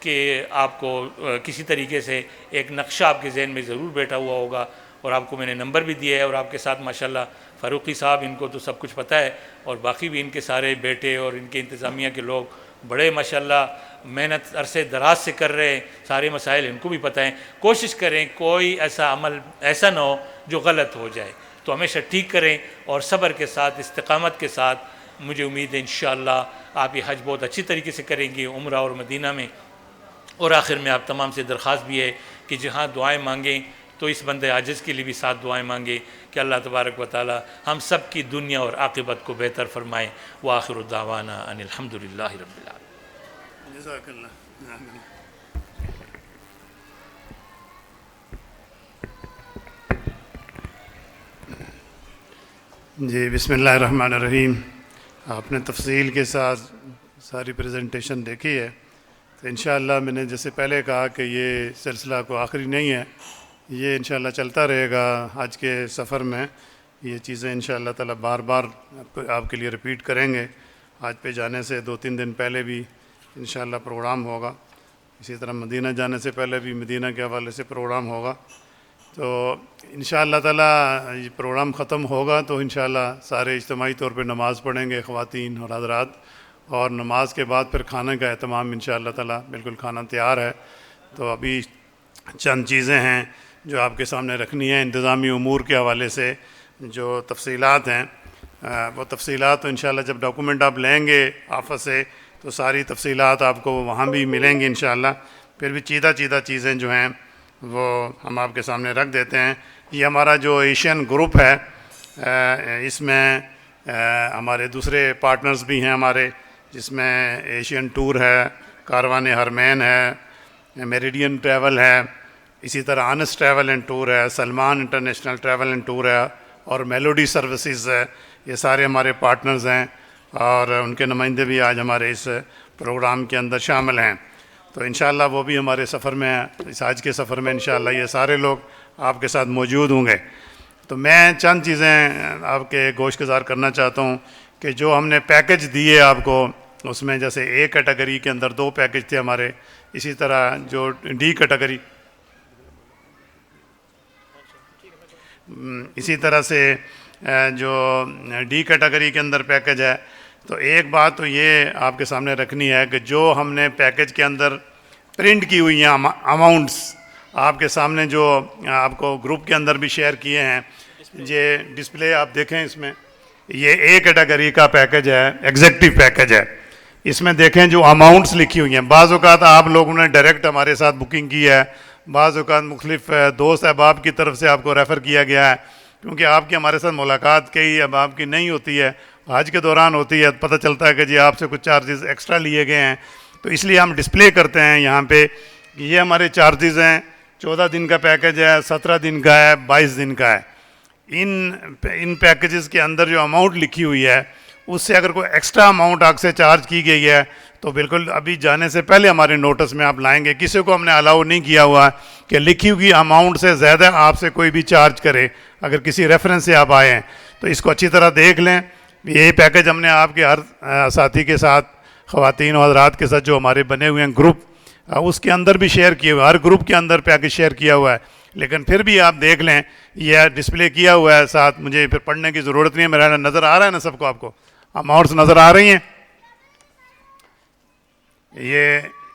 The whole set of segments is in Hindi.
कि आपको किसी तरीके से एक नक्शा आपके जहन में ज़रूर बैठा हुआ होगा, और आपको मैंने नंबर भी दिया है। और आपके साथ माशाल्लाह फ़ारूकी साहब, इनको तो सब कुछ पता है, और बाकी भी इनके सारे बेटे और इनके इंतज़ामिया के लोग बड़े माशाल्लाह मेहनत अरसे दराज से कर रहे हैं। सारे मसाइल इनको भी पता है। कोशिश करें कोई ऐसा अमल ऐसा ना हो जो गलत हो जाए, तो हमेशा ठीक करें और सब्र के साथ, इस्तिकामत के साथ। मुझे उम्मीद है इंशाअल्लाह आप ये हज बहुत अच्छी तरीके से करेंगे उम्रा और मदीना में। और आखिर में आप तमाम से दरख्वास्त भी है कि जहाँ दुआएं मांगें तो इस बंदे आजिज़ के लिए भी साथ दुआएं मांगे कि अल्लाह तबारक व तआला हम सब की दुनिया और आक़िबत को बेहतर फरमाए। व आखिरु दावाना अनिल हम्दुलिल्लाहि रब्बिल आलमीन। जज़ाकल्लाह। जी, बिस्मिल्लाहिर्रहमानिर्रहीम। आपने तफसील के साथ सारी प्रेजेंटेशन देखी है, तो इंशाअल्लाह मैंने जैसे पहले कहा कि ये सिलसिला को आखिरी नहीं है, ये इंशाअल्लाह चलता रहेगा। आज के सफ़र में ये चीज़ें इंशाअल्लाह ताला बार बार आपके लिए रिपीट करेंगे। आज पे जाने से 2-3 दिन पहले भी इंशाअल्लाह प्रोग्राम होगा, इसी तरह मदीना जाने से पहले भी मदीना के हवाले से प्रोग्राम होगा। तो इंशाअल्लाह ताला ये प्रोग्राम ख़त्म होगा तो इंशाअल्लाह सारे इज्तिमाई तौर पे नमाज़ पढ़ेंगे ख़वातीन और हज़रात, और नमाज के बाद फिर खाने का एहतमाम इंशाअल्लाह ताला, बिल्कुल खाना तैयार है। तो अभी चंद चीज़ें हैं जो आपके सामने रखनी है इंतज़ामी उमूर के हवाले से। जो तफसीलात हैं वो तफसीलात तो इंशाअल्लाह जब डॉक्यूमेंट आप लेंगे ऑफिस से तो सारी तफसीलात आपको वहाँ भी मिलेंगी इंशाअल्लाह। फिर भी चीदा चीज़ें जो हैं वो हम आपके सामने रख देते हैं। ये हमारा जो एशियन ग्रुप है, इसमें हमारे दूसरे पार्टनर्स भी हैं हमारे, जिसमें एशियन टूर है, कारवान हरमैन है, मेरिडियन ट्रैवल है, इसी तरह अनस ट्रैवल एंड टूर है, Salman international travel and tour है, और मेलोडी सर्विसेज है। ये सारे हमारे पार्टनर्स हैं और उनके नुमाइंदे भी आज हमारे इस प्रोग्राम के अंदर शामिल हैं। तो इंशाअल्लाह वो भी हमारे सफ़र में, इस आज के सफ़र में इंशाअल्लाह ये सारे लोग आपके साथ मौजूद होंगे। तो मैं चंद चीज़ें आपके गोशगुजार करना चाहता हूँ कि जो हमने पैकेज दिए आपको, उसमें जैसे ए कैटेगरी के अंदर 2 पैकेज थे हमारे, इसी तरह जो डी कैटेगरी, इसी तरह से जो डी कैटेगरी के अंदर पैकेज है। तो एक बात तो ये आपके सामने रखनी है कि जो हमने पैकेज के अंदर प्रिंट की हुई हैं अमाउंट्स आपके सामने, जो आपको ग्रुप के अंदर भी शेयर किए हैं, ये डिस्प्ले आप देखें, इसमें ये ए कैटेगरी का पैकेज है, एग्जेक्टिव पैकेज है। इसमें देखें जो अमाउंट्स लिखी हुई हैं, बाज़ औक़ात आप लोगों ने डायरेक्ट हमारे साथ बुकिंग की है, बाज़ औक़ात मुख्तलिफ़ दोस्त अहबाब की तरफ से आपको रेफ़र किया गया है, क्योंकि आपकी हमारे साथ मुलाकात कई अहबाब की नहीं होती है, हज के दौरान होती है। पता चलता है कि जी आपसे कुछ चार्जेस एक्स्ट्रा लिए गए हैं, तो इसलिए हम डिस्प्ले करते हैं यहाँ पे कि ये हमारे चार्जेस हैं। 14 दिन का पैकेज है, 17 दिन का है, 22 दिन का है। इन पैकेजेस के अंदर जो अमाउंट लिखी हुई है, उससे अगर कोई एक्स्ट्रा अमाउंट आपसे चार्ज की गई है तो बिल्कुल अभी जाने से पहले हमारे नोटिस में आप लाएंगे। किसी को हमने अलाउ नहीं किया हुआ कि लिखी हुई अमाउंट से ज़्यादा आपसे कोई भी चार्ज करे। अगर किसी रेफरेंस से आप आए हैं तो इसको अच्छी तरह देख लें। यही पैकेज हमने आपके हर साथी के साथ, ख़वातीन और हज़रात के साथ जो हमारे बने हुए हैं ग्रुप, उसके अंदर भी शेयर किए हुए, हर ग्रुप के अंदर पैकेज शेयर किया हुआ है। लेकिन फिर भी आप देख लें, यह डिस्प्ले किया हुआ है साथ, मुझे फिर पढ़ने की ज़रूरत नहीं है। मेरा नज़र आ रहा है ना सबको, आपको अमाउंट्स नज़र आ रही हैं। ये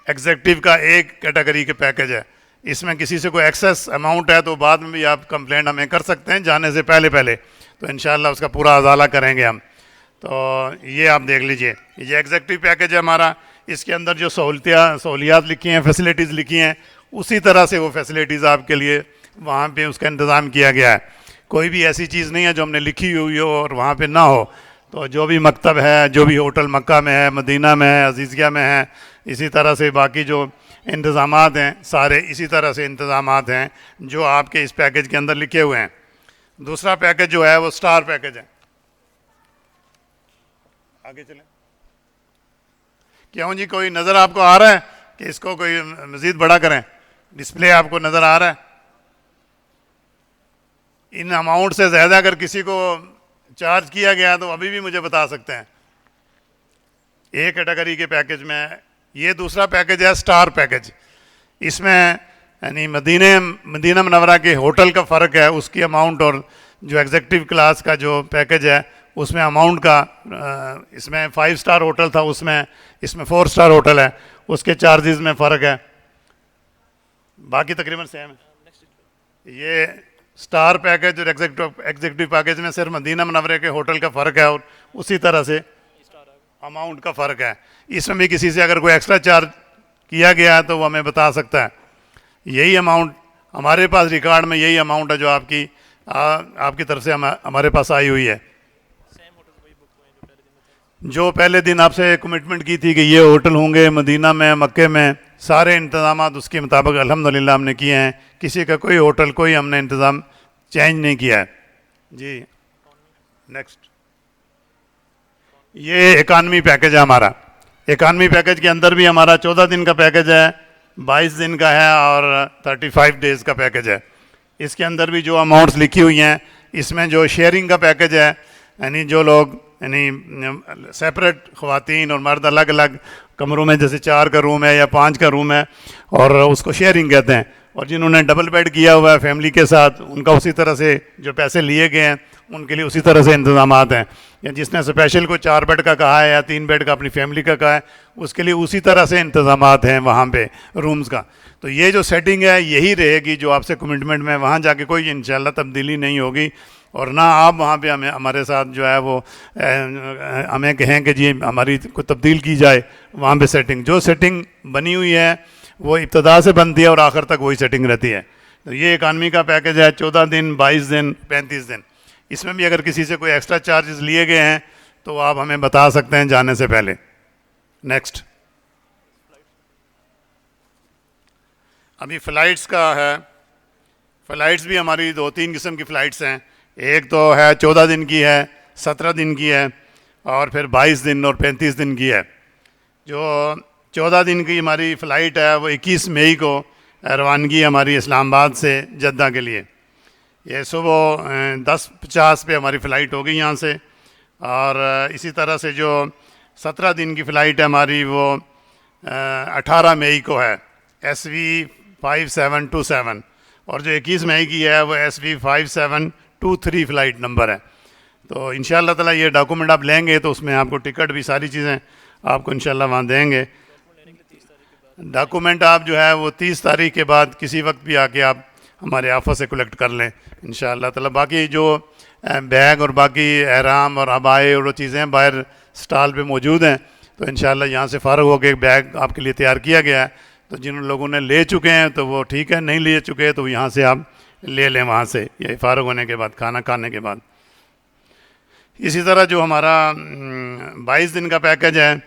एग्जेक्टिव का एक कैटेगरी के पैकेज है। इसमें किसी से कोई एक्सेस अमाउंट है तो बाद में भी आप कंप्लेंट हमें कर सकते हैं जाने से पहले, तो इंशाल्लाह उसका पूरा अजाला करेंगे हम। तो ये आप देख लीजिए, ये एग्जेक्टिव पैकेज है हमारा। इसके अंदर जो सहूलियात लिखी हैं, फैसिलिटीज़ लिखी हैं, उसी तरह से वो फैसिलिटीज़ आपके लिए वहाँ पे उसका इंतज़ाम किया गया है। कोई भी ऐसी चीज़ नहीं है जो हमने लिखी हुई हो और वहाँ पे ना हो। तो जो भी मकतब है, जो भी होटल मक्का में है, मदीना में है, अजीज़िया में है, इसी तरह से बाकी जो इंतज़ामात हैं, सारे इसी तरह से इंतज़ामात हैं जो आपके इस पैकेज के अंदर लिखे हुए हैं। दूसरा पैकेज जो है वो स्टार पैकेज है। आगे चलें। क्यों जी, कोई नज़र आपको आ रहा है कि इसको कोई मज़ीद बड़ा करें? डिस्प्ले आपको नज़र आ रहा है? इन अमाउंट से ज़्यादा अगर किसी को चार्ज किया गया तो अभी भी मुझे बता सकते हैं। ए कैटेगरी के पैकेज में ये दूसरा पैकेज है स्टार पैकेज। इसमें यानी मदीना मुनव्वरा के होटल का फ़र्क है, उसकी अमाउंट, और जो एग्जेक्टिव क्लास का जो पैकेज है उसमें अमाउंट का, इसमें 5 स्टार होटल था, उसमें इसमें 4 स्टार होटल है, उसके चार्जेस में फ़र्क है, बाकी तकरीबन सेम है। ये स्टार पैकेज और एग्जेक्टिव पैकेज में सिर्फ मदीना मुनव्वरा के होटल का फ़र्क है, और उसी तरह से अमाउंट का फ़र्क है। इसमें भी किसी से अगर कोई एक्स्ट्रा चार्ज किया गया है तो वो हमें बता सकता है। यही अमाउंट हमारे पास रिकॉर्ड में, यही अमाउंट है जो आपकी तरफ से हमारे पास आई हुई है। जो पहले दिन आपसे कमिटमेंट की थी कि ये होटल होंगे मदीना में, मक्के में, सारे इंतज़ाम उसके मुताबिक अल्हम्दुलिल्लाह हमने किए हैं। किसी का कोई होटल, कोई हमने इंतज़ाम चेंज नहीं किया है जी। नेक्स्ट, ये इकानमी पैकेज है हमारा। इकानमी पैकेज के अंदर भी हमारा 14 दिन का पैकेज है, 22 दिन का है और 35 डेज़ का पैकेज है। इसके अंदर भी जो अमाउंट्स लिखी हुई हैं, इसमें जो शेयरिंग का पैकेज है, यानी जो लोग यानी सेपरेट ख़वातीन और मर्द अलग अलग कमरों में, जैसे 4 का रूम है या 5 का रूम है, और उसको शेयरिंग कहते हैं, और जिन्होंने डबल बेड किया हुआ है फैमिली के साथ, उनका उसी तरह से जो पैसे लिए गए हैं उनके लिए उसी तरह से इंतज़ामात हैं। या जिसने स्पेशल को 4 बेड का कहा है या 3 बेड का अपनी फैमिली का कहा है, उसके लिए उसी तरह से इंतज़ामात हैं वहाँ पे रूम्स का। तो ये जो सेटिंग है यही रहेगी जो आपसे कमिटमेंट में, वहाँ जाके कोई इंशाल्लाह तब्दीली नहीं होगी, और ना आप वहाँ पे हमारे साथ जो है वो हमें कहें कि जी हमारी को तब्दील की जाए। वहाँ पे सेटिंग, जो सेटिंग बनी हुई है वो इब्तदा से बनती है और आखिर तक वही सेटिंग रहती है। तो ये इकानमी का पैकेज है, 14 दिन, 22 दिन, 35 दिन। इसमें भी अगर किसी से कोई एक्स्ट्रा चार्जेस लिए गए हैं तो आप हमें बता सकते हैं जाने से पहले। नेक्स्ट, अभी फ़्लाइट्स का है। फ़्लाइट्स भी हमारी 2-3 किस्म की फ़्लाइट्स हैं। एक तो है 14 दिन की है, 17 दिन की है, और फिर 22 दिन और 35 दिन की है। जो 14 दिन की हमारी फ़्लाइट है वो 21 मई को रवानगी हमारी इस्लामाबाद से जद्दा के लिए। ये सुबह 10:50 पे हमारी फ़्लाइट होगी यहाँ से। और इसी तरह से जो 17 दिन की फ़्लाइट है हमारी वो 18 मई को है, SV 5727, और जो 21 मई की है वो SV 5723 फ़्लाइट नंबर है। तो इंशाअल्लाह ताला ये डॉक्यूमेंट आप लेंगे तो उसमें आपको टिकट भी सारी चीज़ें आपको इंशाअल्लाह वहाँ देंगे। डॉक्यूमेंट आप जो है वो 30 तारीख के बाद किसी वक्त भी आके आप हमारे ऑफिस से कलेक्ट कर लें इंशाअल्लाह ताला। बाकी जो बैग और बाकी एहराम और अबाए और वो चीज़ें बाहर स्टॉल पे मौजूद हैं, तो इंशाअल्लाह यहाँ से फ़ारग होकर एक बैग आपके लिए तैयार किया गया है। तो जिन लोगों ने ले चुके हैं तो वो ठीक है, नहीं ले चुके तो यहाँ से आप ले लें, वहाँ से ये फ़ारग होने के बाद, खाना खाने के बाद। इसी तरह जो हमारा 22 दिन का पैकेज है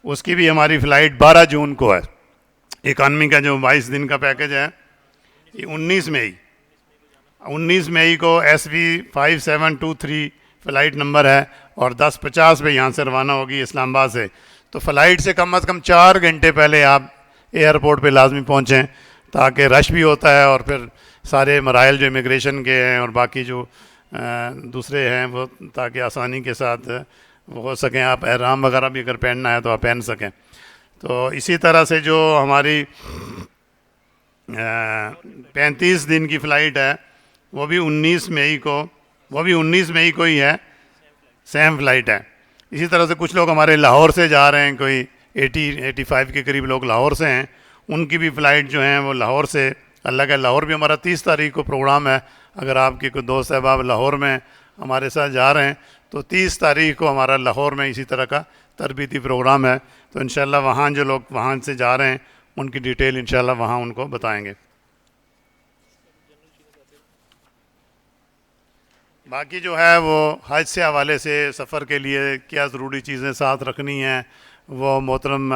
उसकी भी हमारी फ़्लाइट 12 जून को है। इकानमी का जो 22 दिन का पैकेज है ये 19 मई को SV 5723 फ़्लाइट नंबर है, और 10:50 पे यहाँ से रवाना होगी इस्लामाबाद से। तो फ़्लाइट से कम 4 घंटे पहले आप एयरपोर्ट पे लाजमी पहुँचें, ताकि रश भी होता है और फिर सारे मराइल जो इमिग्रेशन के हैं और बाकी जो दूसरे हैं वो ताकि आसानी के साथ वो हो सकें। आप एहराम वगैरह भी अगर पहनना है तो आप पहन सकें। तो इसी तरह से जो हमारी 35 दिन की फ़्लाइट है वो भी 19 मई को ही है, सेम फ़्लाइट है। इसी तरह से कुछ लोग हमारे लाहौर से जा रहे हैं, कोई 80-85 के करीब लोग लाहौर से हैं, उनकी भी फ़्लाइट जो हैं वो लाहौर से अलग है। लाहौर भी हमारा 30 तारीख को प्रोग्राम है। अगर आपके कोई दोस्त अहबाब लाहौर में हमारे साथ जा रहे हैं तो 30 तारीख को हमारा लाहौर में इसी तरह का तरबीती प्रोग्राम है। तो इंशाअल्लाह वहाँ जो लोग वहाँ से जा रहे हैं उनकी डिटेल इंशाअल्लाह वहाँ उनको बताएंगे। बाकी जो है वो हज से हवाले से सफ़र के लिए क्या ज़रूरी चीज़ें साथ रखनी हैं वो मोहतरम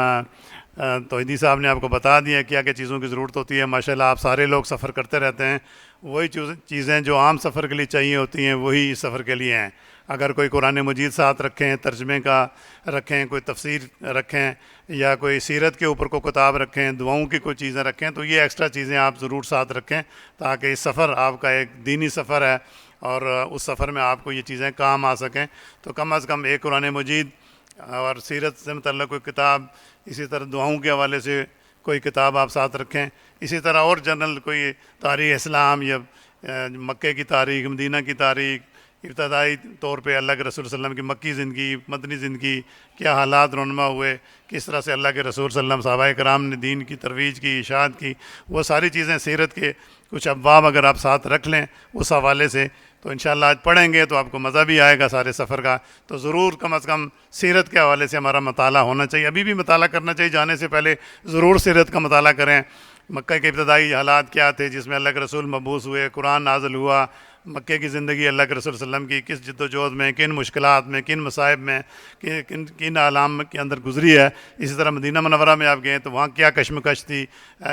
तौहीदी साहब ने आपको बता दिया क्या क्या चीज़ों की ज़रूरत होती है। माशाल्लाह आप सारे लोग सफ़र करते रहते हैं, वही चीज़ें जो आम सफ़र के लिए चाहिए होती हैं वही इस सफ़र के लिए हैं। अगर कोई कुरान मजीद साथ रखें, तर्जमे का रखें, कोई तफसीर रखें, या कोई सीरत के ऊपर को किताब रखें, दुआओं की कोई चीज़ें रखें, तो ये एक्स्ट्रा चीज़ें आप ज़रूर साथ रखें, ताकि इस सफ़र आपका एक दीनी सफ़र है और उस सफ़र में आपको ये चीज़ें काम आ सकें। तो कम अज़ कम एक कुरान मजीद और सीरत से मतलब कोई किताब, इसी तरह दुआओं के हवाले से कोई किताब आप साथ रखें। इसी तरह और जनरल कोई तारीख़ इस्लाम या मक्के की तारीख़, मदीना की तारीख़, इब्तदाई तौर पे अल्लाह के रसूल सल्लल्लाहु अलैहि वसल्लम की मक्की ज़िंदगी, मदनी ज़िंदगी, क्या हालात रौनमा हुए, किस तरह से अल्लाह के रसूल सल्लल्लाहु अलैहि वसल्लम सहाबाए कराम ने दीन की तरवीज की, इशाअत की, वो सारी चीज़ें सीरत के कुछ अब्वाब अगर आप साथ रख लें उस हवाले से, तो इंशाअल्लाह आज पढ़ेंगे तो आपको मज़ा भी आएगा सारे सफ़र का। तो ज़रूर कम अज़ कम सीरत के हवाले से हमारा मताला होना चाहिए, अभी भी मताला करना चाहिए, जाने से पहले ज़रूर सीरत का मताला करें। मक्का के इब्तदाई हालात क्या थे जिसमें अल्लाह के रसूल मबूस हुए, कुरान नाज़िल हुआ, मक्के की ज़िंदगी अल्लाह के रसूल सल्लल्लाहु अलैहि वसल्लम की किस जद्दोजहद में, किन मुश्किलात में, किन मसाइब में, किन किन आलाम के अंदर गुजरी है। इसी तरह मदीना मुनव्वरा में आप गए तो वहाँ क्या कशमकश थी,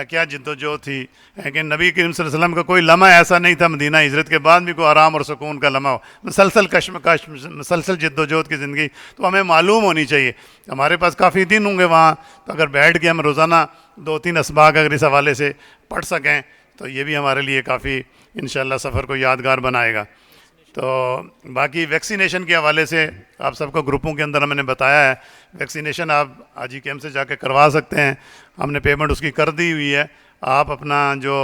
क्या जद्दोजहद थी, कि नबी करीम सल्लल्लाहु अलैहि वसल्लम का कोई लम्हा ऐसा नहीं था मदीना हिजरत के बाद भी कोई आराम और सुकून का लम्हा हो, मुसलसल कशमकश, मुसलसल जद्दोजहद की ज़िंदगी। तो हमें मालूम होनी चाहिए, हमारे पास काफ़ी दिन होंगे वहाँ, तो अगर बैठ के हम रोज़ाना 2-3 असबाक अगर इस हवाले से पढ़ सकें तो ये भी हमारे लिए काफ़ी इंशाअल्लाह सफ़र को यादगार बनाएगा। तो बाकी वैक्सीनेशन के हवाले से आप सबको ग्रुपों के अंदर मैंने बताया है, वैक्सीनेशन आप हाजी कैंप से जाके करवा सकते हैं, हमने पेमेंट उसकी कर दी हुई है। आप अपना जो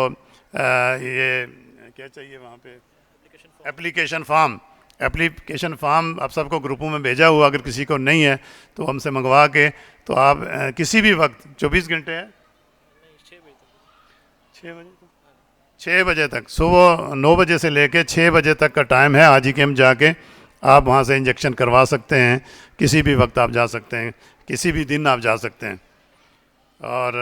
ये क्या चाहिए वहाँ पे एप्लीकेशन फ़ार्म आप सबको ग्रुपों में भेजा हुआ, अगर किसी को नहीं है तो हमसे मंगवा के, तो आप किसी भी वक्त 24 घंटे है 6 बजे तक, सुबह 9 बजे से लेके 6 बजे तक का टाइम है। हाजी कैंप जाके आप वहाँ से इंजेक्शन करवा सकते हैं, किसी भी वक्त आप जा सकते हैं, किसी भी दिन आप जा सकते हैं। और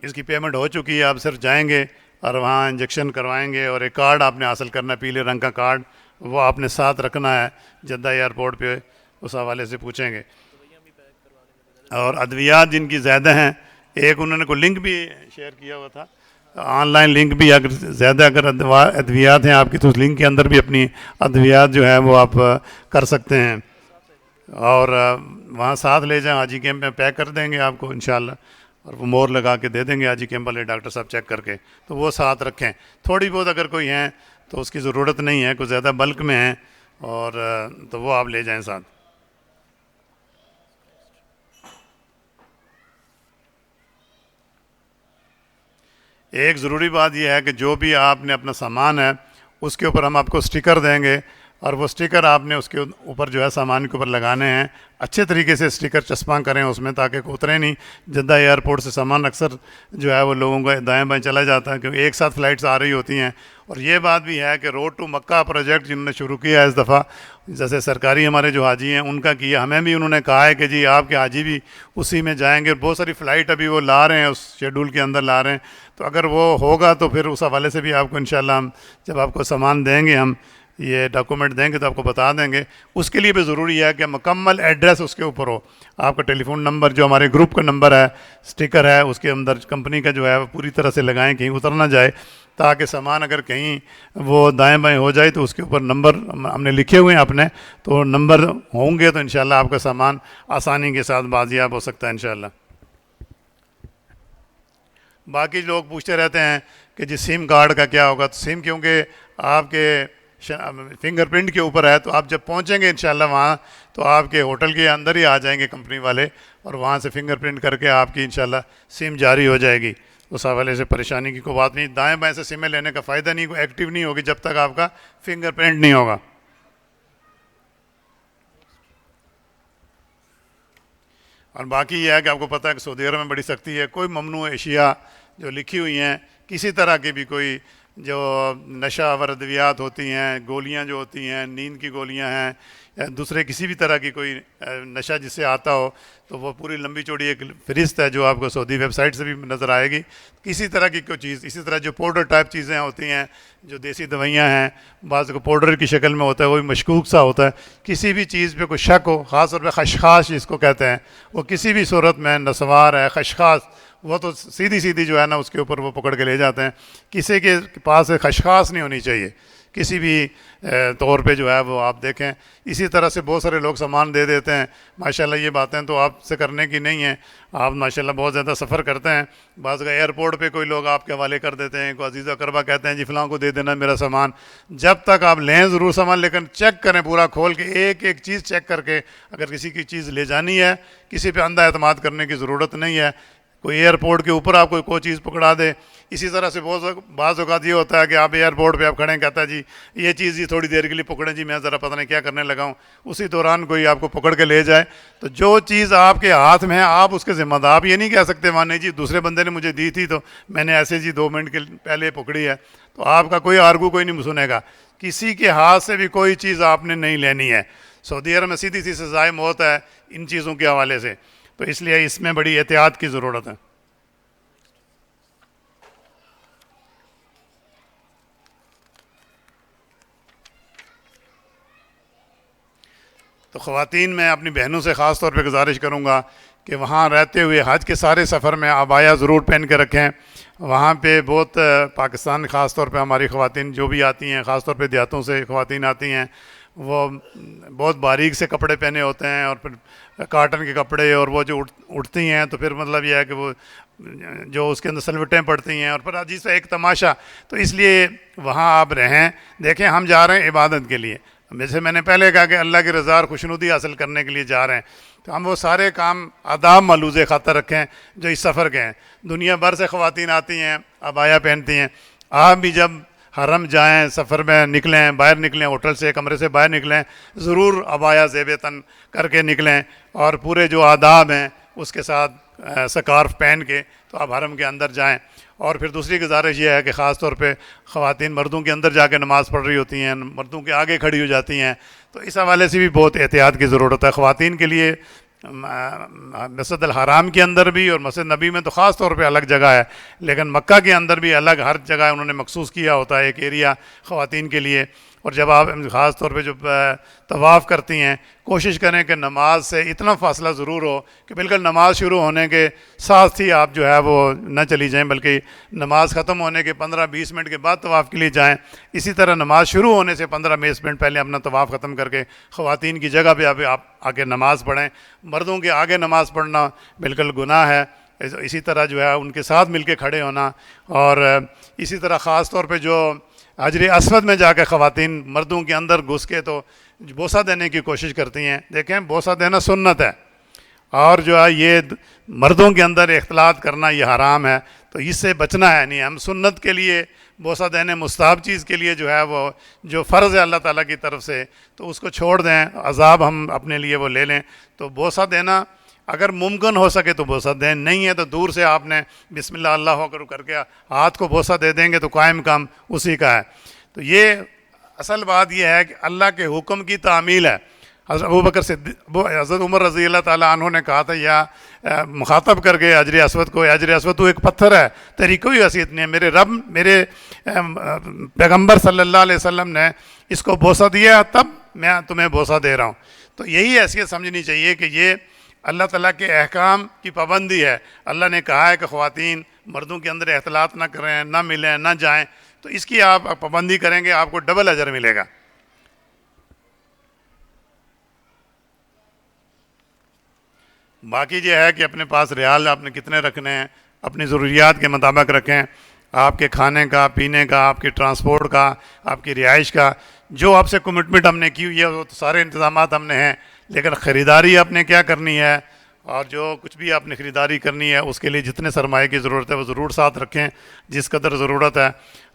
इसकी पेमेंट हो चुकी है, आप सिर्फ जाएंगे और वहाँ इंजेक्शन करवाएंगे। और एक कार्ड आपने हासिल करना है, पीले रंग का कार्ड, वो आपने साथ रखना है जद्दा एयरपोर्ट पे, उस हवाले से पूछेंगे। और अद्वियात जिनकी ज़्यादा हैं, एक उन्होंने को लिंक भी शेयर किया हुआ था, ऑनलाइन लिंक भी, अगर ज़्यादा अगर अद्वियात हैं आपकी तो उस लिंक के अंदर भी अपनी अद्वियात जो है वो आप कर सकते हैं। और वहाँ साथ ले जाएं, हाजी कैंप में पैक कर देंगे आपको इंशाअल्लाह, और वो मोहर लगा के दे देंगे हाजी कैंप वाले डॉक्टर साहब चेक करके, तो वो साथ रखें। थोड़ी बहुत अगर कोई हैं तो उसकी ज़रूरत नहीं है, कुछ ज़्यादा बल्क में है, और तो वो आप ले जाएं साथ। एक ज़रूरी बात यह है कि जो भी आपने अपना सामान है उसके ऊपर हम आपको स्टिकर देंगे, और वो स्टिकर आपने उसके ऊपर जो है सामान के ऊपर लगाने हैं। अच्छे तरीके से स्टिकर चस्पा करें उसमें, ताकि उतरे नहीं। जद्दा एयरपोर्ट से सामान अक्सर जो है वो लोगों को दाएं बाएं चला जाता है, क्योंकि एक साथ फ़्लाइट्स आ रही होती हैं। और ये बात भी है कि रोड टू मक्का प्रोजेक्ट जिन्होंने शुरू किया है इस दफ़ा, जैसे सरकारी हमारे जो हाजी हैं उनका किया, हमें भी उन्होंने कहा है कि जी आपके हाजी भी उसी में जाएंगे। बहुत सारी फ़्लाइट अभी वो ला रहे हैं, उस शेड्यूल के अंदर ला रहे हैं, तो अगर वो होगा तो फिर उस हवाले से भी आपको इंशाअल्लाह हम जब आपको सामान देंगे, हम ये डॉक्यूमेंट देंगे तो आपको बता देंगे। उसके लिए भी ज़रूरी है कि मुकम्मल एड्रेस उसके ऊपर हो, आपका टेलीफोन नंबर जो हमारे ग्रुप का नंबर है, स्टिकर है उसके अंदर कंपनी का जो है वो पूरी तरह से लगाएं, कहीं उतर ना जाए, ताकि सामान अगर कहीं वो दाएं बाएं हो जाए तो उसके ऊपर नंबर हमने लिखे हुए हैं अपने, तो नंबर होंगे तो इंशाअल्लाह आपका सामान आसानी के साथ बाजियाब हो सकता है इंशाअल्लाह। बाकी लोग पूछते रहते हैं कि जी सिम कार्ड का क्या होगा, तो सिम क्योंकि आपके फिंगरप्रिंट के ऊपर है, तो आप जब पहुंचेंगे इंशाअल्लाह वहाँ, तो आपके होटल के अंदर ही आ जाएंगे कंपनी वाले, और वहाँ से फिंगरप्रिंट करके आपकी इंशाअल्लाह सिम जारी हो जाएगी। उस हवाले से परेशानी की कोई बात नहीं। दाएं बाएं से सिमें लेने का फ़ायदा नहीं, कोई एक्टिव नहीं होगी जब तक आपका फिंगरप्रिंट नहीं होगा। और बाकी यह है कि आपको पता है कि सऊदी अरब में बड़ी सख्ती है, कोई ममनू एशिया जो लिखी हुई हैं, किसी तरह की भी कोई जो नशा आवर अद्वियात होती हैं, गोलियां जो होती हैं, नींद की गोलियां हैं, या दूसरे किसी भी तरह की कोई नशा जिससे आता हो, तो वो पूरी लंबी चौड़ी एक फ़हरिस्त है जो आपको सऊदी वेबसाइट से भी नज़र आएगी। किसी तरह की कोई चीज़, इसी तरह जो पाउडर टाइप चीज़ें होती हैं, जो देसी दवाइयाँ हैं, बाज़ को पाउडर की शक्ल में होता है, वो भी मशकूक सा होता है। किसी भी चीज़ पे कोई शक हो, ख़ास तौर पर खशखाश जिसको कहते हैं, वो किसी भी सूरत में नसवार है, खशखाश, वो तो सीधी सीधी जो है ना उसके ऊपर वो पकड़ के ले जाते हैं। किसी के पास खशखाश नहीं होनी चाहिए, किसी भी तौर पे जो है वो आप देखें। इसी तरह से बहुत सारे लोग सामान दे देते हैं। माशाल्लाह ये बातें तो आपसे करने की नहीं है, आप माशाल्लाह बहुत ज़्यादा सफ़र करते हैं। बाज़ का एयरपोर्ट पे कोई लोग आपके हवाले कर देते हैं, कोई अजीज़ अकरबा कहते हैं जी फ़लाँ को दे देना मेरा सामान। जब तक आप लें ज़रूर सामान, लेकिन चेक करें पूरा खोल के, एक एक चीज़ चेक करके। अगर किसी की चीज़ ले जानी है, किसी पे अंधा एतमाद करने की ज़रूरत नहीं है। कोई एयरपोर्ट के ऊपर आपको कोई चीज़ पकड़ा दे। इसी तरह से बहुत बाज़ औक़ात ये होता है कि आप एयरपोर्ट पे आप खड़े हैं, कहता है जी ये चीज़ ही थोड़ी देर के लिए पकड़ें जी, मैं ज़रा पता नहीं क्या करने लगा हूँ। उसी दौरान कोई आपको पकड़ के ले जाए, तो जो चीज़ आपके हाथ में है आप उसके ज़िम्मेदार। आप ये नहीं कह सकते मान नहीं जी दूसरे बंदे ने मुझे दी थी तो मैंने ऐसे जी 2 मिनट के पहले पकड़ी है, तो आपका कोई आर्गू कोई नहीं सुनेगा। किसी के हाथ से भी कोई चीज़ आपने नहीं लेनी है। सऊदी अरब में सीधी सी सज़ाए मौत है इन चीज़ों के हवाले से, तो इसलिए इसमें बड़ी एहतियात की ज़रूरत है। तो ख़वातीन मैं अपनी बहनों से ख़ास तौर पे गुजारिश करूँगा कि वहाँ रहते हुए हज के सारे सफ़र में आबाया ज़रूर पहन के रखें। वहाँ पे बहुत पाकिस्तान ख़ास तौर पे हमारी ख़वातीन जो भी आती हैं, ख़ास तौर पे देहातों से ख़वातीन आती हैं, वो बहुत बारीक से कपड़े पहने होते हैं और फिर काटन के कपड़े, और वो जो उठती हैं तो फिर मतलब यह है कि वो जो उसके अंदर सलवटें पड़ती हैं और फिर अजीब सा एक तमाशा। तो इसलिए वहाँ आप रहें। देखें हम जा रहे हैं इबादत के लिए, जैसे मैंने पहले कहा कि अल्लाह की रज़ा और खुशनुदी हासिल करने के लिए जा रहे हैं, तो हम वो सारे काम आदाब मलूज़े ख़ातर रखें जो इस सफ़र के हैं। दुनिया भर से ख़वातीन आती हैं, अबाया पहनती हैं। आप भी जब हरम जाएं, सफ़र में निकलें, बाहर निकलें, होटल से कमरे से बाहर निकलें, ज़रूर अबाया ज़ेब तन करके निकलें और पूरे जो आदाब हैं उसके साथ स्कार्फ पहन के तो आप हरम के अंदर जाएं। और फिर दूसरी गुजारिश ये है कि ख़ास तौर पे ख़वातीन मर्दों के अंदर जाके नमाज़ पढ़ रही होती हैं, मर्दों के आगे खड़ी हो जाती हैं, तो इस हवाले से भी बहुत एहतियात की ज़रूरत है। ख़वातीन के लिए मस्जिद अल हराम के अंदर भी और मस्जिद नबी में तो ख़ास तौर पे अलग जगह है, लेकिन मक्का के अंदर भी अलग हर जगह उन्होंने मखसूस किया होता है एक एरिया ख़वातीन के लिए। और जब आप ख़ास तौर पे जब तवाफ़ करती हैं, कोशिश करें कि नमाज से इतना फ़ासला ज़रूर हो कि बिल्कुल नमाज शुरू होने के साथ ही आप जो है वो न चली जाएं, बल्कि नमाज ख़त्म होने के 15-20 मिनट के बाद तवाफ़ के लिए जाएं। इसी तरह नमाज शुरू होने से 15-20 मिनट पहले अपना तवाफ़ ख़त्म करके ख़वातीन की जगह पर आप आके नमाज़ पढ़ें। मर्दों के आगे नमाज़ पढ़ना बिल्कुल गुनाह है। इसी तरह जो है उनके साथ मिल के खड़े होना, और इसी तरह ख़ास तौर पर जो हजर असवद में जाकर ख़वातीन मर्दों के अंदर घुस के तो बोसा देने की कोशिश करती हैं। देखें बोसा देना सुन्नत है, और जो है ये मर्दों के अंदर इख्तलात करना ये हराम है, तो इससे बचना है। नहीं, हम सुन्नत के लिए बोसा देने, मुस्ताहब चीज़ के लिए जो है वो जो फ़र्ज़ है अल्लाह ताला की तरफ से, तो उसको छोड़ दें, अज़ाब हम अपने लिए वो ले लें। तो बोसा देना अगर मुमकिन हो सके तो बोसा दें, नहीं है तो दूर से आपने बिस्मिल्लाह अल्लाह अकबर करके हाथ को बोसा दे देंगे तो कायम काम उसी का है। तो ये असल बात यह है कि अल्लाह के हुक्म की तामील है। हज़रत अबू बकर हज़रत उमर रज़ी अल्लाह ताला अन्हु ने कहा था या मुखातब करके हजर असवद को, हजर असवद तो एक पत्थर है, तेरी कोई हैसियत नहीं है, मेरे रब मेरे पैगम्बर सल्लल्लाहु अलैहि वसल्लम ने इसको बोसा दिया तब मैं तुम्हें बोसा दे रहा हूँ। तो यही हैसियत समझनी चाहिए कि ये अल्लाह ताला के अहकाम की पाबंदी है। अल्लाह ने कहा है कि ख़वातीन मर्दों के अंदर इख्तलात ना करें, ना मिलें, ना जाएं, तो इसकी आप पाबंदी करेंगे, आपको डबल अजर मिलेगा। बाकी ये है कि अपने पास रियाल आपने कितने रखने हैं, अपनी ज़रूरियात के मुताबिक रखें। आपके खाने का, पीने का, आपके ट्रांसपोर्ट का, आपकी रिहाइश का, जो आपसे कमिटमेंट हमने की हुई है वो तो सारे इंतज़ाम हमने हैं, लेकिन ख़रीदारी आपने क्या करनी है और जो कुछ भी आपने ख़रीदारी करनी है उसके लिए जितने सरमाए की ज़रूरत है वो ज़रूर साथ रखें जिस कदर ज़रूरत है।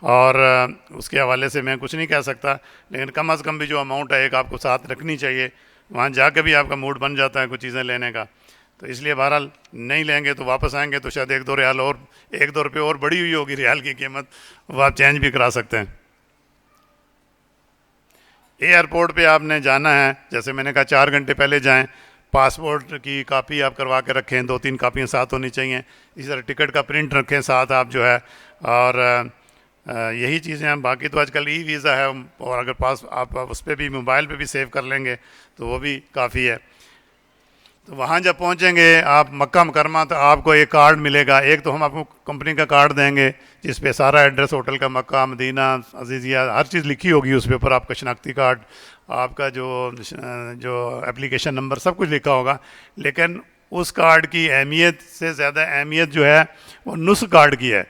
और उसके हवाले से मैं कुछ नहीं कह सकता, लेकिन कम अज़ कम भी जो अमाउंट है एक आपको साथ रखनी चाहिए। वहाँ जाकर भी आपका मूड बन जाता है कुछ चीज़ें लेने का, तो इसलिए बहरहाल नहीं लेंगे तो वापस आएंगे तो शायद 1-2 रियाल और 1-2 रुपये और बढ़ी हुई होगी रियाल की कीमत, वो आप चेंज भी करा सकते हैं। एयरपोर्ट पे आपने जाना है, जैसे मैंने कहा 4 घंटे पहले जाएं, पासपोर्ट की कापी आप करवा के रखें, 2-3 कापियाँ साथ होनी चाहिए। इसी तरह टिकट का प्रिंट रखें साथ आप जो है, और यही चीज़ें हैं। बाकी तो आजकल ई वीज़ा है, और अगर पास आप उस पर भी मोबाइल पे भी सेव कर लेंगे तो वो भी काफ़ी है। तो वहाँ जब पहुँचेंगे आप मक्का मुकरमा, तो आपको एक कार्ड मिलेगा। एक तो हम आपको कंपनी का कार्ड देंगे जिस पे सारा एड्रेस होटल का, मक्का, मदीना, अजीज़िया, हर चीज़ लिखी होगी उस पे ऊपर। आपका शनाख्ती कार्ड, आपका जो एप्लीकेशन नंबर, सब कुछ लिखा होगा। लेकिन उस कार्ड की अहमियत से ज़्यादा अहमियत जो है वो नुस्ख कार्ड की है,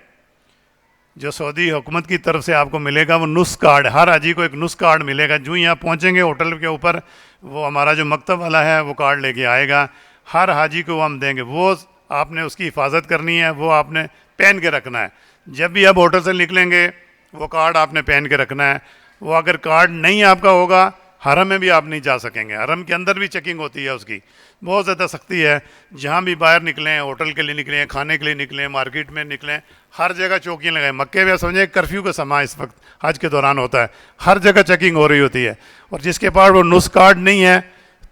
जो सऊदी हुकूमत की तरफ से आपको मिलेगा। वो नुस्ख कार्ड, हर हाजी को एक नुस्ख कार्ड मिलेगा। जो ही यहाँ पहुँचेंगे होटल के ऊपर, वो हमारा जो मकतब वाला है वो कार्ड लेके आएगा। हर हाजी को वो हम देंगे। वो आपने उसकी हिफाजत करनी है, वो आपने पहन के रखना है। जब भी आप होटल से निकलेंगे वो कार्ड आपने पहन के रखना है। वो अगर कार्ड नहीं आपका होगा, हरम में भी आप नहीं जा सकेंगे। हरम के अंदर भी चेकिंग होती है उसकी, बहुत ज़्यादा सख्ती है। जहाँ भी बाहर निकलें, होटल के लिए निकलें, खाने के लिए निकलें, मार्केट में निकलें, हर जगह चौकियाँ लगाएं। मक्के में समझें कर्फ्यू का समय इस वक्त हज के दौरान होता है, हर जगह चेकिंग हो रही होती है। और जिसके पास वो नुस्ख कार्ड नहीं है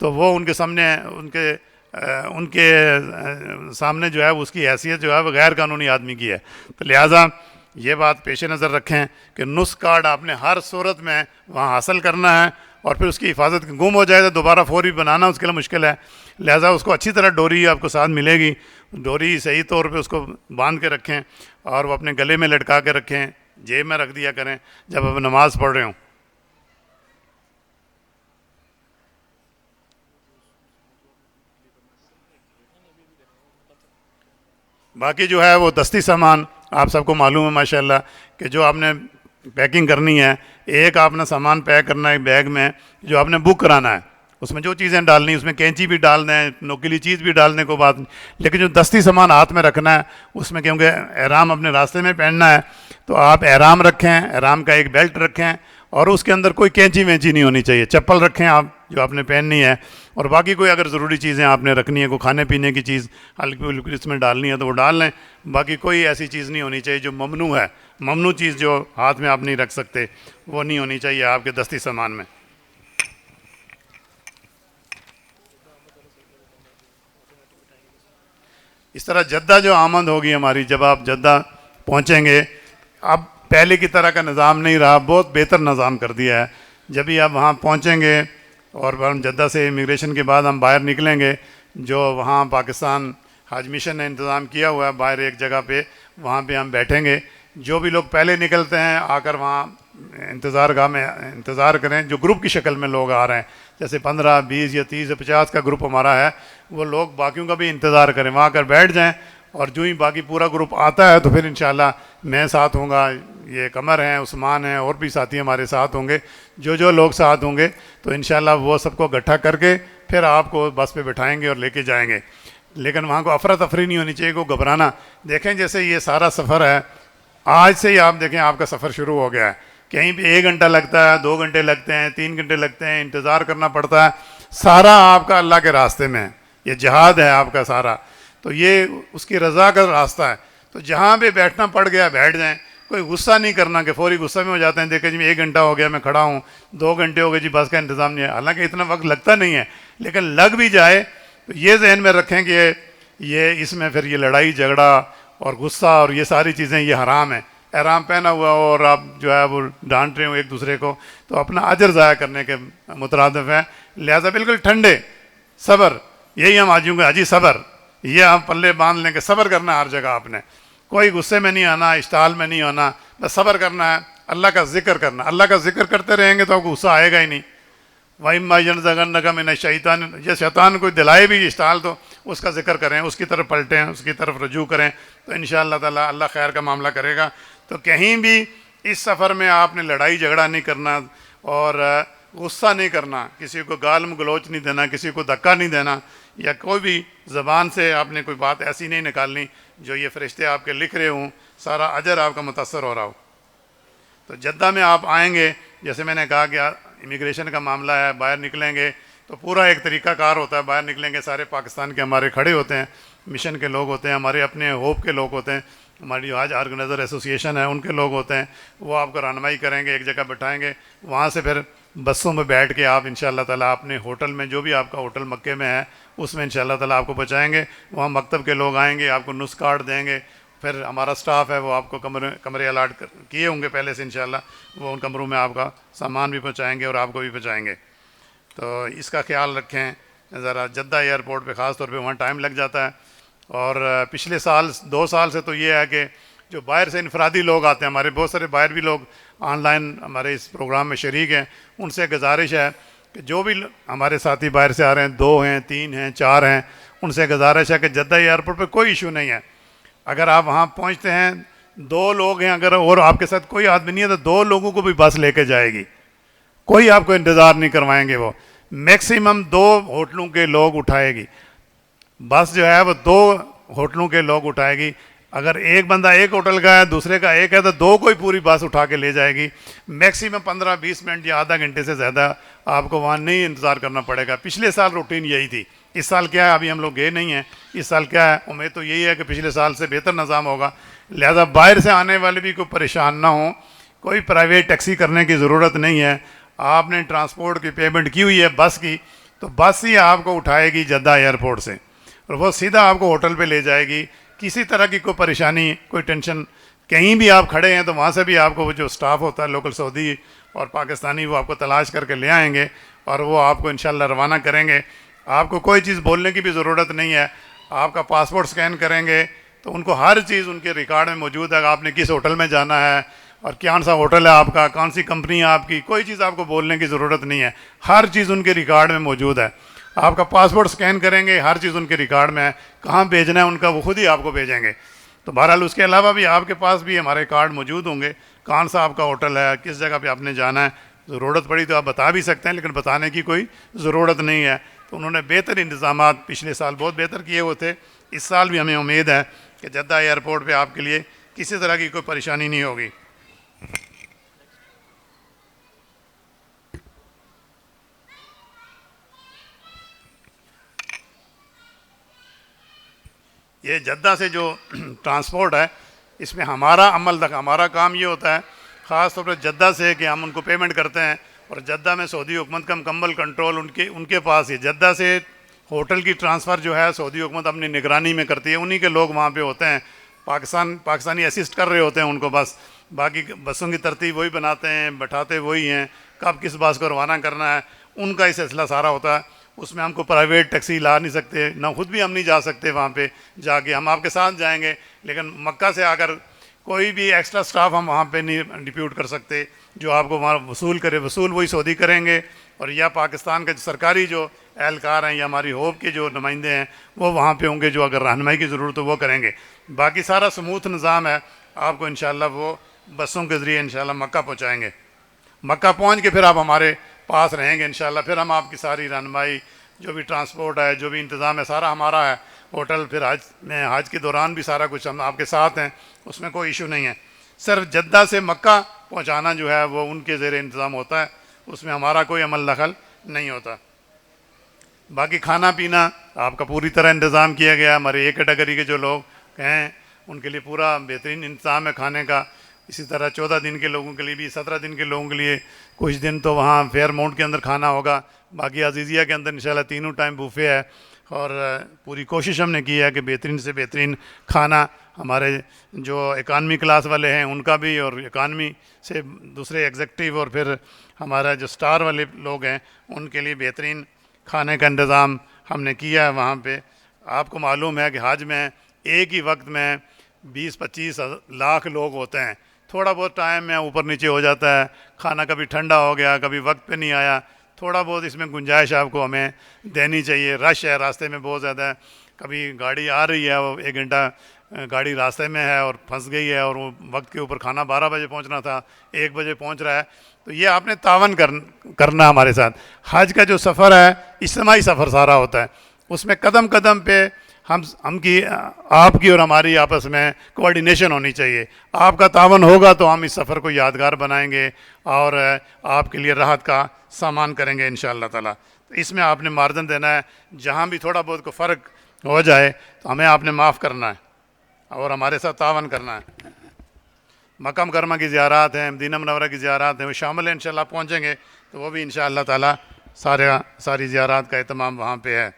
तो वो उनके सामने उनके सामने जो है उसकी हैसियत जो है वो गैर कानूनी आदमी की है। तो लिहाजा ये बात पेश नज़र रखें कि नुस्ख कार्ड आपने हर सूरत में वहाँ हासिल करना है। और फिर उसकी हिफाजत, गुम हो जाए तो दोबारा फौरी बनाना उसके लिए मुश्किल है। लिहाजा उसको अच्छी तरह डोरी आपको साथ मिलेगी, डोरी सही तौर पे उसको बांध के रखें और वो अपने गले में लटका के रखें, जेब में रख दिया करें जब आप नमाज़ पढ़ रहे हों। बाकी जो है वो दस्ती सामान आप सबको मालूम है माशाल्लाह कि जो आपने पैकिंग करनी है, एक आपने सामान पैक करना है बैग में जो आपने बुक कराना है। उसमें जो चीज़ें डालनी, उसमें कैंची भी डाल दें, नोकीली चीज़ भी डालने को बात नहीं, लेकिन जो दस्ती सामान हाथ में रखना है उसमें, क्योंकि एहराम अपने रास्ते में पहनना है, तो आप एहराम रखें, एहराम का एक बेल्ट रखें और उसके अंदर कोई कैंची वैंची नहीं होनी चाहिए। चप्पल रखें आप जो आपने पहननी है, और बाकी कोई अगर ज़रूरी चीज़ें आपने रखनी है, कोई खाने पीने की चीज़ हल्की फुल्की इसमें डालनी है तो वो डाल लें। बाकी कोई ऐसी चीज़ नहीं होनी चाहिए जो ममनू है। ममनू चीज़ जो हाथ में आप नहीं रख सकते वो नहीं होनी चाहिए आपके दस्ती सामान में। इस तरह जद्दा जो आमद होगी हमारी, जब आप जद्दा पहुंचेंगे, अब पहले की तरह का निज़ाम नहीं रहा, बहुत बेहतर निज़ाम कर दिया है। जब भी आप वहाँ पहुँचेंगे और हम जद्दा से इमिग्रेशन के बाद हम बाहर निकलेंगे, जो वहाँ पाकिस्तान हज मिशन ने इंतज़ाम किया हुआ है बाहर एक जगह पे, वहाँ पे हम बैठेंगे। जो भी लोग पहले निकलते हैं आकर वहाँ इंतज़ार गाह में इंतज़ार करें। जो ग्रुप की शक्ल में लोग आ रहे हैं, जैसे 15, 20 या 30 या 50 का ग्रुप हमारा है, वो लोग बाकियों का भी इंतज़ार करें, वहाँ आकर बैठ जाएं। और जो ही बाकी पूरा ग्रुप आता है तो फिर इंशाल्लाह मैं साथ होऊंगा, ये कमर हैं, उस्मान हैं, और भी साथी हमारे साथ होंगे। जो लोग साथ होंगे तो इंशाल्लाह वो सबको इकट्ठा करके फिर आपको बस पे बिठाएंगे और लेके जाएंगे। लेकिन वहाँ को अफरा तफरी नहीं होनी चाहिए, को घबराना। देखें जैसे ये सारा सफ़र है, आज से ही आप देखें आपका सफ़र शुरू हो गया है। कहीं पे 1 घंटा लगता है, 2 घंटे लगते हैं, 3 घंटे लगते हैं, इंतज़ार करना पड़ता है। सारा आपका अल्लाह के रास्ते में है, ये जिहाद है आपका सारा। तो ये उसकी रज़ा का रास्ता है। तो जहाँ पे बैठना पड़ गया बैठ जाएं, कोई गुस्सा नहीं करना कि फौरी गुस्सा में हो जाते हैं। देखें जी 1 घंटा हो गया मैं खड़ा हूँ, 2 घंटे हो गए जी बस का इंतज़ाम नहीं है। हालांकि इतना वक्त लगता नहीं है, लेकिन लग भी जाए तो ये जहन में रखें कि ये इसमें फिर ये लड़ाई झगड़ा और गुस्सा और ये सारी चीज़ें ये हराम है। एहराम पहना हुआ हो और आप जो है वो डांट रहे हो एक दूसरे को, तो अपना अजर ज़ाया करने के मुतरादिफ है। लिहाजा बिल्कुल ठंडे, सब्र, यही हम आज होंगे हाजी सब्र, ये आप पल्ले बांध लेंगे। सब्र करना है हर जगह आपने, कोई गुस्से में नहीं आना, इश्ताल में नहीं आना, बस सब्र करना है, अल्लाह का जिक्र करना। अल्लाह का जिक्र करते रहेंगे तो आपको गुस्सा आएगा ही नहीं। वही माजन जगन नगम इन शैतान, ये शैतान कोई दिलाए भी इश्ताल तो उसका जिक्र करें, उसकी तरफ पलटें, उसकी तरफ रजू करें, तो इंशाअल्लाह ताला अल्लाह खैर का मामला करेगा। तो कहीं भी इस सफ़र में आपने लड़ाई झगड़ा नहीं करना और गुस्सा नहीं करना, किसी को गालम गलोच नहीं देना, किसी को धक्का नहीं देना, या कोई भी ज़बान से आपने कोई बात ऐसी नहीं निकालनी जो ये फ़रिश्ते आपके लिख रहे हों, सारा अजर आपका मुतासर हो रहा हो। तो जद्दा में आप आएंगे, जैसे मैंने कहा कि इमिग्रेशन का मामला है, बाहर निकलेंगे तो पूरा एक तरीक़ाकार होता है। बाहर निकलेंगे, सारे पाकिस्तान के हमारे खड़े होते हैं, मिशन के लोग होते हैं, हमारे अपने होप के लोग होते हैं, हमारी आज ऑर्गेनाइजर एसोसिएशन है उनके लोग होते हैं। वो आपको रहनुमाई करेंगे, एक जगह बैठाएंगे, वहाँ से फिर बसों में बैठ के आप इंशाअल्लाह ताला अपने होटल में, जो भी आपका होटल मक्के में है उसमें इंशाअल्लाह ताला आपको पहुँचाएँगे। वहाँ मकतब के लोग आएँगे, आपको नुस्ख कार्ड देंगे, फिर हमारा स्टाफ है वो आपको कमरे अलाट किए होंगे पहले से, इंशाअल्लाह वो उन कमरों में आपका सामान भी पहुँचाएँगे और आपको भी पहुँचाएँगे। तो इसका ख्याल रखें ज़रा जद्दा एयरपोर्ट पे ख़ास तौर पे वहाँ टाइम लग जाता है। और पिछले साल 2 साल से तो ये है कि जो बाहर से इनफरादी लोग आते हैं, हमारे बहुत सारे बाहर भी लोग ऑनलाइन हमारे इस प्रोग्राम में शरीक हैं, उनसे गुजारिश है कि जो भी हमारे साथी बाहर से आ रहे हैं, 2 हैं, 3 हैं, 4 हैं, उनसे गुजारिश है कि जद्दा एयरपोर्ट पर कोई इशू नहीं है। अगर आप वहाँ पहुँचते हैं, 2 लोग हैं अगर और आपके साथ कोई आदमी नहीं है, तो 2 लोगों को भी बस लेके जाएगी, कोई आपको इंतज़ार नहीं करवाएंगे। वो मैक्सिमम 2 होटलों के लोग उठाएगी बस, जो है वो 2 होटलों के लोग उठाएगी। अगर एक बंदा एक होटल का है, दूसरे का एक है, तो 2 को ही पूरी बस उठा के ले जाएगी। मैक्सिमम 15-20 मिनट या आधा घंटे से ज़्यादा आपको वहाँ नहीं इंतज़ार करना पड़ेगा। पिछले साल रूटीन यही थी। इस साल क्या है, अभी हम लोग गए नहीं हैं, इस साल क्या है, उम्मीद तो यही है कि पिछले साल से बेहतर निज़ाम होगा। लिहाजा बाहर से आने वाले भी कोई परेशान ना हो, कोई प्राइवेट टैक्सी करने की ज़रूरत नहीं है। आपने ट्रांसपोर्ट की पेमेंट की हुई है बस की, तो बस ही आपको उठाएगी जद्दा एयरपोर्ट से और वो सीधा आपको होटल पे ले जाएगी। किसी तरह की कोई परेशानी, कोई टेंशन, कहीं भी आप खड़े हैं तो वहाँ से भी आपको वो जो स्टाफ होता है लोकल सऊदी और पाकिस्तानी, वो आपको तलाश करके ले आएंगे और वो आपको इंशाल्लाह रवाना करेंगे। आपको कोई चीज़ बोलने की भी ज़रूरत नहीं है। आपका पासपोर्ट स्कैन करेंगे तो उनको हर चीज़ उनके रिकॉर्ड में मौजूद है, आपने किस होटल में जाना है और कौन सा होटल है आपका, कौन सी कंपनी है आपकी, कोई चीज़ आपको बोलने की ज़रूरत नहीं है, हर चीज़ उनके रिकॉर्ड में मौजूद है। आपका पासपोर्ट स्कैन करेंगे, हर चीज़ उनके रिकॉर्ड में है, कहाँ भेजना है उनका वो खुद ही आपको भेजेंगे। तो बहरहाल उसके अलावा भी आपके पास भी हमारे कार्ड मौजूद होंगे, कौन सा आपका होटल है, किस जगह पे आपने जाना है। ज़रूरत पड़ी तो आप बता भी सकते हैं, लेकिन बताने की कोई ज़रूरत नहीं है। तो उन्होंने बेहतर इंतज़ाम पिछले साल बहुत बेहतर किए हुए थे। इस साल भी हमें उम्मीद है कि जद्दा एयरपोर्ट पर आपके लिए किसी तरह की कोई परेशानी नहीं होगी। ये जद्दा से जो ट्रांसपोर्ट है, इसमें हमारा अमल तक हमारा काम ये होता है ख़ास तौर पर जद्दा से कि हम उनको पेमेंट करते हैं और जद्दा में सऊदी हुकूमत का मुकम्मल कंट्रोल उनके पास ही। जद्दा से होटल की ट्रांसफ़र जो है सऊदी हुकूमत अपनी निगरानी में करती है, उन्हीं के लोग वहाँ पे होते हैं, पाकिस्तानी असिस्ट कर रहे होते हैं उनको बस। बाकी बसों की तरतीब वही बनाते हैं, बैठाते वही हैं, कब किस बस को रवाना करना है उनका ही सिलसिला सारा होता है। उसमें हमको प्राइवेट टैक्सी ला नहीं सकते, ना खुद भी हम नहीं जा सकते वहाँ पे जाके। हम आपके साथ जाएंगे, लेकिन मक्का से आकर कोई भी एक्स्ट्रा स्टाफ हम वहाँ पे नहीं डिप्यूट कर सकते। जो आपको वहाँ वसूल करे, वसूल वही सऊदी करेंगे, और या पाकिस्तान के सरकारी जो एहलकार हैं या हमारी होप के जो नुमाइंदे हैं वो वहाँ पे होंगे, जो अगर रहनुमाई की ज़रूरत हो वो करेंगे। बाकी सारा स्मूथ निज़ाम है, आपको इंशाल्लाह वो बसों के ज़रिए इंशाल्लाह मक्का पहुँचाएँगे। मक्का पहुँच के फिर आप हमारे पास रहेंगे इंशाल्लाह। फिर हम आपकी सारी रहनुमाई, जो भी ट्रांसपोर्ट है, जो भी इंतज़ाम है, सारा हमारा है। होटल फिर हज के दौरान भी सारा कुछ हम आपके साथ हैं, उसमें कोई इशू नहीं है। सिर्फ जद्दा से मक्का पहुंचाना जो है वो उनके ज़ेरे इंतज़ाम होता है, उसमें हमारा कोई अमल दखल नहीं होता। बाकी खाना पीना आपका पूरी तरह इंतज़ाम किया गया। हमारे एक कैटेगरी के जो लोग हैं उनके लिए पूरा बेहतरीन इंतज़ाम है खाने का। इसी तरह 14 दिन के लोगों के लिए भी, 17 दिन के लोगों के लिए कुछ दिन तो वहाँ फेयरमाउंट के अंदर खाना होगा। बाकी अजीज़िया के अंदर इंशाल्लाह तीनों टाइम बुफे है, और पूरी कोशिश हमने की है कि बेहतरीन से बेहतरीन खाना हमारे जो इकानमी क्लास वाले हैं उनका भी, और इकानमी से दूसरे एग्जेक्टिव और फिर हमारा जो स्टार वाले लोग हैं उनके लिए बेहतरीन खाने का इंतज़ाम हमने किया है वहाँ पे। आपको मालूम है कि हज में एक ही वक्त में 20-25 लाख लोग होते हैं। थोड़ा बहुत टाइम में ऊपर नीचे हो जाता है, खाना कभी ठंडा हो गया, कभी वक्त पे नहीं आया, थोड़ा बहुत इसमें गुंजाइश आपको हमें देनी चाहिए। रश है रास्ते में बहुत ज़्यादा, कभी गाड़ी आ रही है वो 1 घंटा गाड़ी रास्ते में है और फंस गई है, और वो वक्त के ऊपर खाना 12 बजे पहुंचना था, 1 बजे पहुंच रहा है। तो ये आपने तावन करना हमारे साथ। हज का जो सफ़र है इज्तिमाई सफ़र सारा होता है, उसमें कदम कदम पे आपकी और हमारी आपस में कोऑर्डिनेशन होनी चाहिए। आपका तावन होगा तो हम इस सफ़र को यादगार बनाएंगे और आपके लिए राहत का सामान करेंगे इंशाअल्लाह ताला। तो इसमें आपने मार्जिन देना है, जहाँ भी थोड़ा बहुत को फ़र्क हो जाए तो हमें आपने माफ़ करना है और हमारे साथ तावन करना है। मक्का मुकर्रमा की ज़ियारत हैं, मदीना मुनव्वरा की ज़ियारत हैं, वो शामिल हैं। इंशाअल्लाह पहुँचेंगे तो वो भी इंशाअल्लाह ताला सारी ज़ियारत का एहतमाम वहाँ पे है।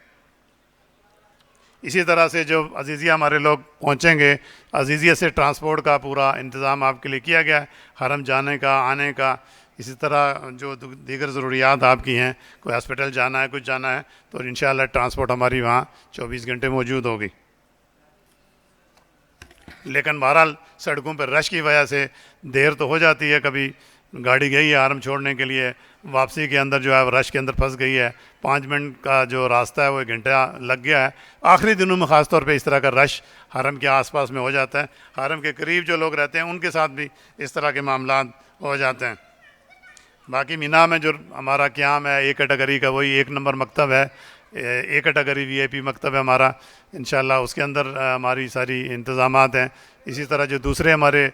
इसी तरह से जो अजीज़िया हमारे लोग पहुँचेंगे, अजीज़िया से ट्रांसपोर्ट का पूरा इंतज़ाम आपके लिए किया गया है, हरम जाने का, आने का, इसी तरह जो दीगर ज़रूरियात आपकी हैं, कोई हॉस्पिटल जाना है, कुछ जाना है, तो इंशाअल्लाह ट्रांसपोर्ट हमारी वहाँ 24 घंटे मौजूद होगी। लेकिन बहरहाल सड़कों पर रश की वजह से देर तो हो जाती है, कभी गाड़ी गई है हरम छोड़ने के लिए, वापसी के अंदर जो है वो रश के अंदर फंस गई है, 5 मिनट का जो रास्ता है वो 1 घंटा लग गया है। आखिरी दिनों में ख़ास तौर पे इस तरह का रश हरम के आसपास में हो जाता है। हरम के करीब जो लोग रहते हैं उनके साथ भी इस तरह के मामला हो जाते हैं। बाकी मीना में जो हमारा क़याम है, एक कैटेगरी का, वही 1 नंबर मकतब है, एक कैटेगरी VIP मकतब है हमारा। इंशाअल्लाह उसके अंदर हमारी सारी इंतज़ामात हैं। इसी तरह जो दूसरे हमारे